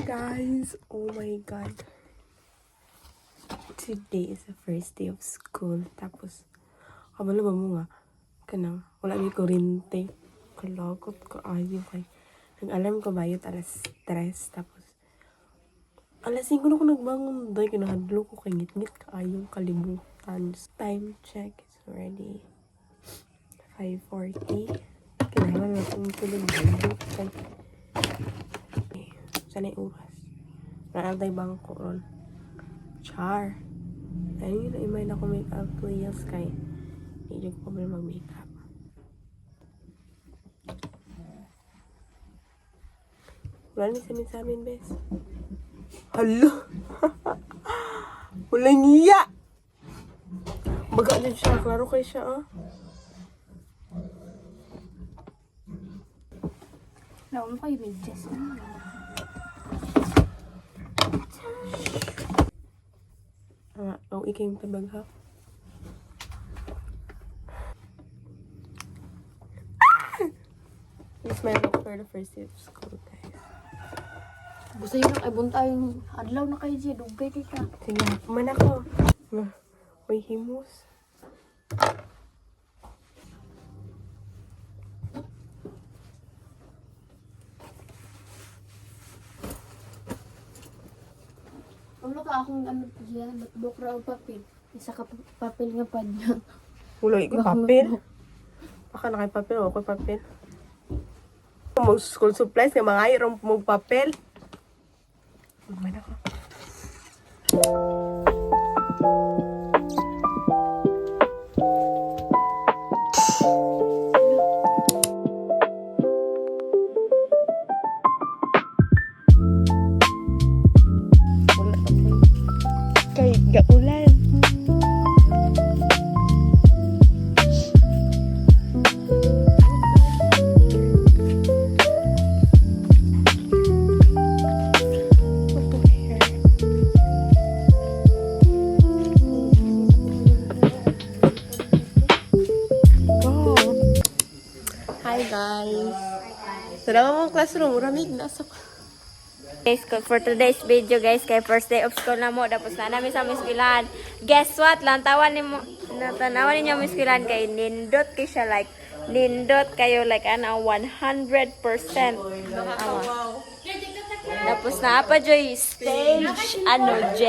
Guys, oh my god. Today is the first day of school. Tapos, kabalo ba mo nga? Kanang, wala may kurente. Kalakot ko ayo kay. Nag-alarm ko bayot alas 3. Tapos, alas 5 na ako nagbangon. Dahil kinahadlo ko kay ngit-ngit kaayong kalibutan. Time check is already 5:40. Kailangan na akong tulog. Sana yung oras. Naantay bangko ron. Char. Ayun yun, imay na ako make-up players kay hindi ko pa mag-makeup. Wala ni sa amin, bes. Hala! Walang iya! Baga na siya. Klaro kay siya, ah. Naon ko yung medyas na. Oh, ikaw yung tabag, ha? This is my look for the first day of school, guys. Gusto yun ay buntay adlaw na kayo dyan. Dugay kay ka. Sige, man ako. May himus. Ulo ka akong ano dyan. Notebook ra o papel. Isa ka papel nga pa dyan. Wala, ikaw papel. Baka na kayo papel o ako papel. Mag school supplies nga mga ayong magpapel. Man ako. Wala ako. Kay gaulan. Hi guys. Sa mga classroom, maraming nasa. Guys, for today's video guys, kay first day of school na mo, tapos na namin sa miskilan. Guess what? Lantawan ni mo, natanawan ninyo miskilan kay nindot kay siya like, nindot kayo like 100%. Tapos na pa joy stage, J,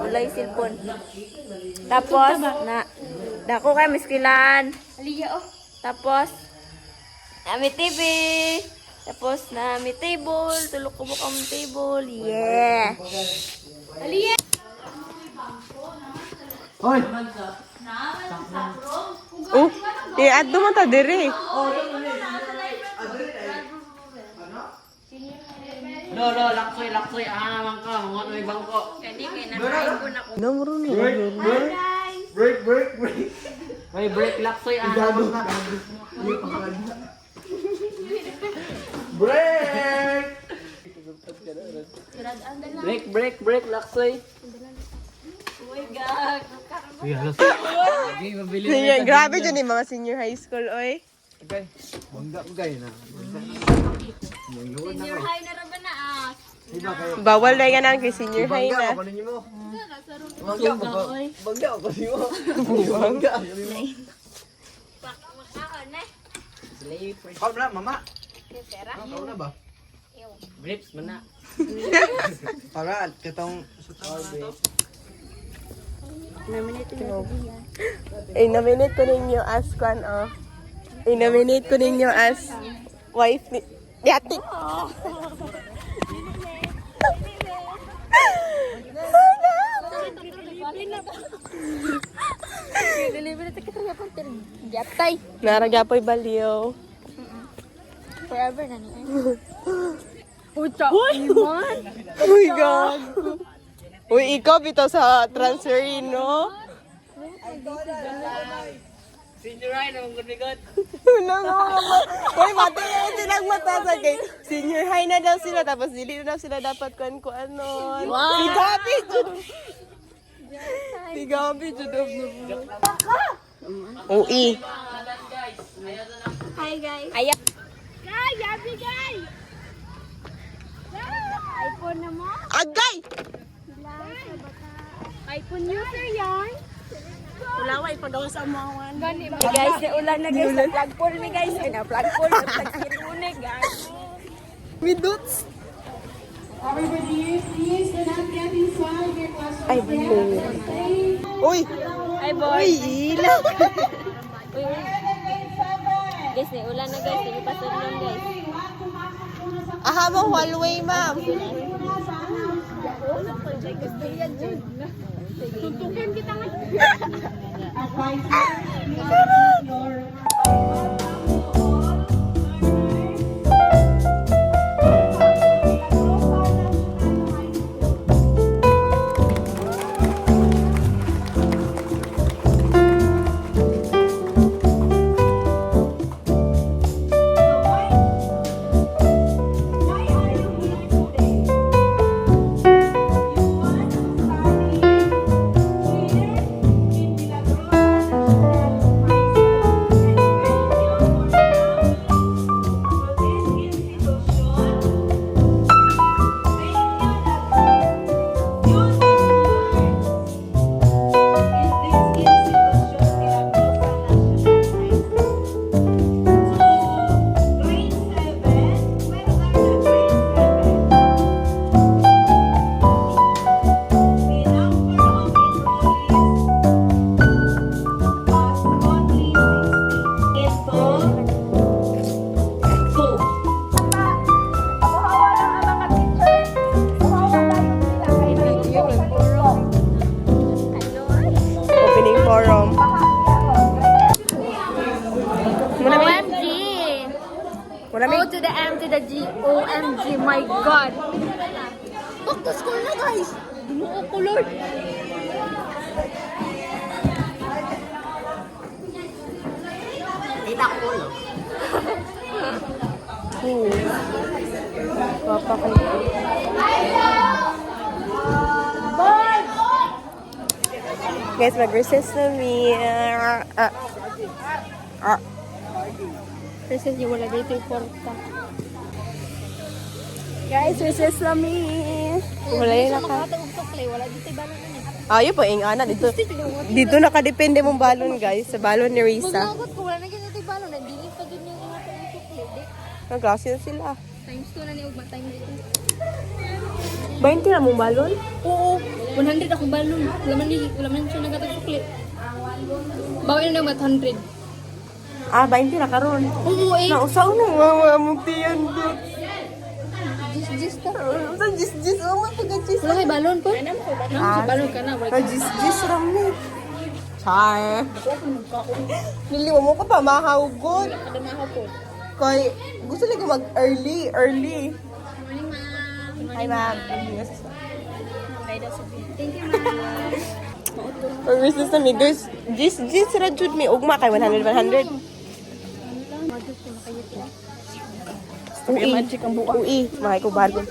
ulay silpon. Tapos, dako kay miskilan. Tapos, nami TV. Tapos nami table. Tulog ko bukang table. Yeah. Hoy! Oh, i-add mo ta diri. No, laksoy, naman ka, mga may bangko. Kani kay nakain ko na ko. Namuro ni. Break. May break, laksoy, naman ka. Break, laksoy. Senior, grabe dyan yung mga senior high school, oy. Okay, bangga ko kayo na. Senior high na raban na ah. Bawal na yan ang kay senior high na. Bangga ako kasi mo. Bangga. Makaon na. Kau na, mama. Pera. Kau na ba? Briefs man na. Para katong Inaminate ko ninyo as kwan, oh. Inaminate ko ninyo as wife ni Yati. Naragyapoy baliw. Forever na niya. Uy! Uy, God! Uy, ikaw bitaw sa transfer, no? Senior high naman gud. Uy, mati na yung silang mata sa kay senior high na daw sila, tapos dili na daw sila dapat kuan-kuan nun. Si Gabi, Jud! Si Gabi, Jud! Ui. Hi guys. Ayak. Guys, happy guys. Hi Ulaway pa daw sa mga Hey guys, na ulan na guys. Na plug pool ni guys. Ay na plug pool. Nagsirimune guys. Miduts. Everybody, please do not get inside your classroom. Ay, boy. Uy! Ay boy. Uy, ilaw! Uy, uy. Guys, na ulan na guys. Sige pa lang guys. Aha, mo hallway, ma'am. Tuntukan kita nga. Opening forum. OMG. Wala O to the M to the G. OMG. My God. Back to school na guys. Dinuo ko Lord. Guys, mag-recess na mi. Recess yung wala dito yung porta. Guys, recess na mi. Wala yun naka. Wala dito yung balon na Ayo po, ing ana dito. Dito nakadepende mong balon, guys. Sa balon ni Risa. Maglagot ko, wala na dito yung balon. Nandili pa dun yung ingatan ng sukli. Nag-klase na sila. Times 2 na ni Ugma. Times 20 na mong balon?2. Oo. 100 akong balon. Wala man siya nagatag sukli. Bawin na naman 100. Ah, 20 na karon. Oo eh. Nausaw na mga mugtiyan doon. Jis ta. Sa jis-jis, oh, pagka-jis. Wala kay balon po? Ah, Balon ka na. sa jis-jis rami. Char. Niliwa mo ko pa, mahawgot. Kada mahaw po. Kay, gusto lang ko mag-early. Morning ma'am. Hi, ma'am. Thank you ma'am. Pag-recess na mi, guys. Jis ra jud mi. Ugma kay 100. Ui, ui, mahay ko balon.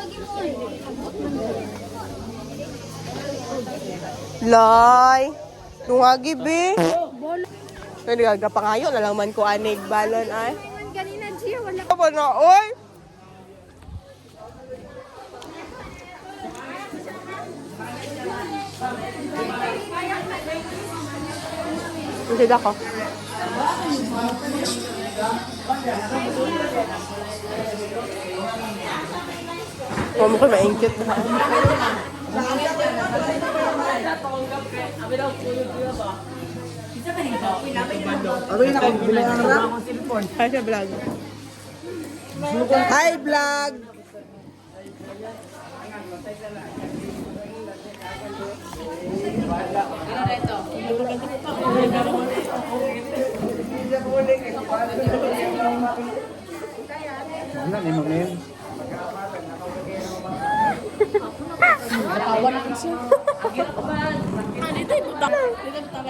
Loy, tungagi be. Kaya nagapangayo na lang man ko anig balon ay. Ganina Gia, wala. Apa na, oy? Hindi ako. Mama ko maingkit na. Hi, siya vlog. Hi, vlog!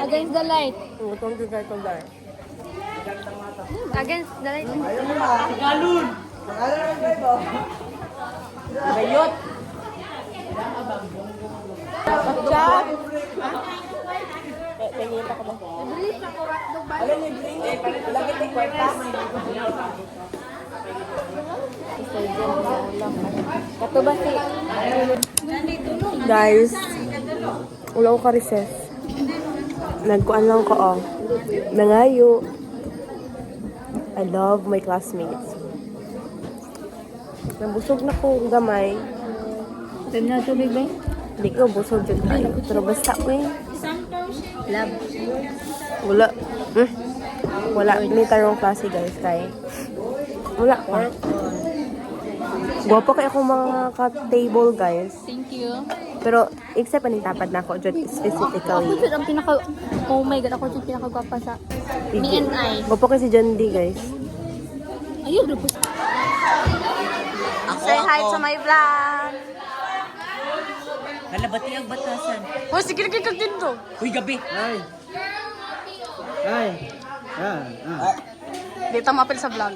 Against the light. Utong gagay ko dahil. Against the light. Bayot! Chap! Tingin pa ka ba? Alam niyo, lagi tayo kwarta. Kato ba si... Guys, Wala ko ka-recess. Nagkuan lang ko, oh. Nangayo. I love my classmates. Nabusog na ko gamay. Time na tubig ba? Hindi ko busog dyan tayo. Pero basta ko eh. Love. Wala. Wala. May tarong klase guys. Kaya wala pa. Gwapo kayo akong mga ka-table guys. Thank you. Pero except anong tapad na ako dyan Ako specifically. dyan ang pinaka... Oh my God, ako dyan pinakagwapa sa... Me and I. Gwapo kasi John D guys. Ayun, lupo. Say hi to my vlog. Nalabati ang batasan. Oh, sige kikag din to. Uy, gabi. Ay. Ay. Dito mapil sa vlog.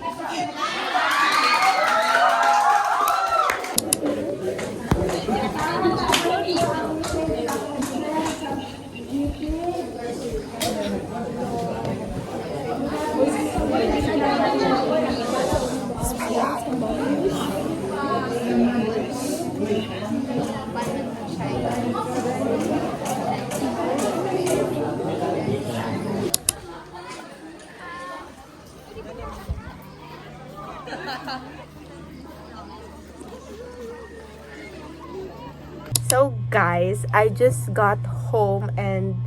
So guys, I just got home and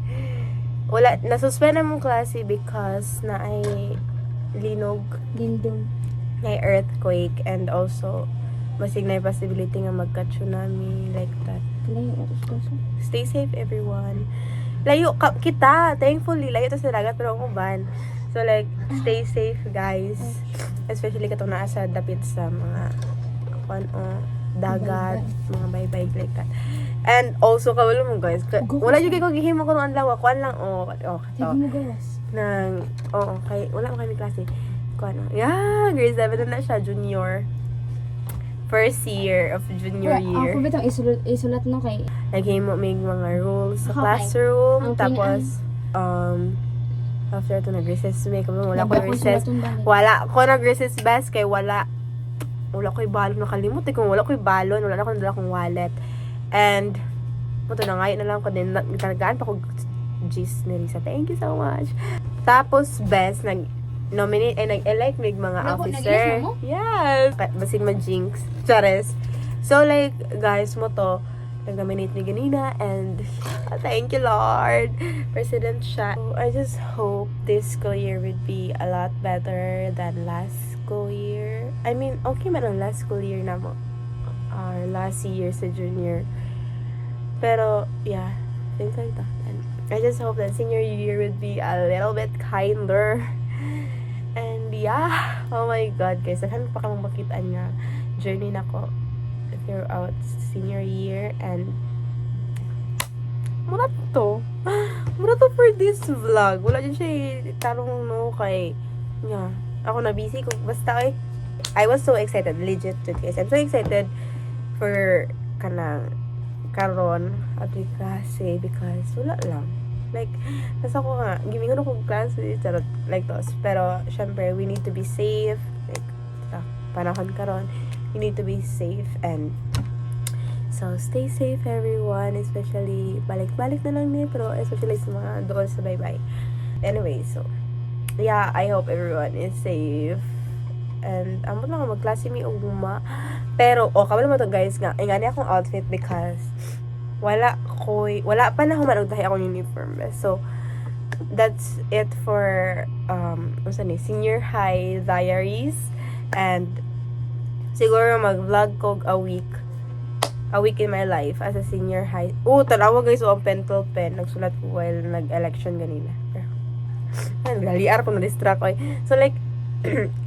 wala nasuspend na mong klase because na ay linog, Lindong. na ay earthquake, and also masig na possibility nga magka-tsunami like that. Layo, oras ko siya. Stay safe everyone. Layo kita, thankfully layo to sa dagat pero ang uban. So like stay safe guys. Especially katong naa sa dapit sa mga dagat, mga bye-bye like that. And also kawalo mo guys, wala jud kay ko gihimo ko ang lawa, kuan lang Sige kato. mo gawas. Nang kay wala man kami klase. Kuan. Yeah, grade 7 na siya, junior. First year of junior year. Ako bitang isulat no kay... Naghimo may mga rules sa Okay. classroom, Ang tapos after to nag-recess may wala ko Nabako recess. sulatong balik. Wala ko nag-recess best kay wala ko'y balon, nakalimutan ko wala ko'y balon, wala na akong dala kong wallet. And muto na ngayon na lang ko din talagaan pa ko G's ni Lisa. Thank you so much. Tapos best nag-nominate ay nag-elect mig mga Nag-elect officer. na mo? Yes. Basig ma-jinx. Chares. So like guys mo to nag-nominate ni ganina, and thank you Lord. President siya. So, I just hope this school year would be a lot better than last school year. I mean, okay man ang last school year na mo. Our last year sa junior. Pero, yeah, things like that. And I just hope that senior year would be a little bit kinder. And yeah, oh my God, guys, saan pa kamang makitaan nga journey na ko throughout senior year. And muna to for this vlog. Wala din siya tarong no kay yeah. Ako na busy ko basta I was so excited, legit guys. I'm so excited for kanang karon at klase because wala lang. Like, nasa ko nga, giving ko klase, charot, like those. Pero, syempre, we need to be safe. Like, panahon karon, you need to be safe. And, so, stay safe everyone. Especially, balik-balik na lang niya, pero especially sa mga doon sa bye-bye. Anyway, so, yeah, I hope everyone is safe. And, amot lang magklase mi ugma. Pero, kabalo mo to guys nga, ingani akong outfit because, wala pa na humarag dahil akong uniform. So, that's it for, senior high diaries. And, siguro mag-vlog ko a week in my life as a senior high. Tanawa guys, ang pencil pen. Nagsulat ko while nag-election ganina. Galiar ko, na-distract ko. So, like,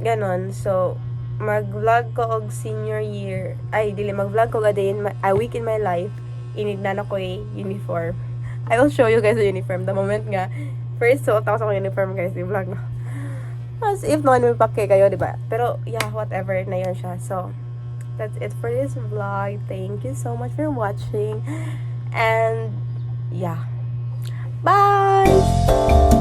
ganon. So, mag-vlog ko og senior year. Mag-vlog ko a week in my life. Inignan ako uniform. I will show you guys the uniform. The moment nga, first suot ako sa uniform guys, i-vlog na. As if no one will pake kayo, diba? Pero, yeah, whatever na yun siya. So, that's it for this vlog. Thank you so much for watching. And, yeah. Bye!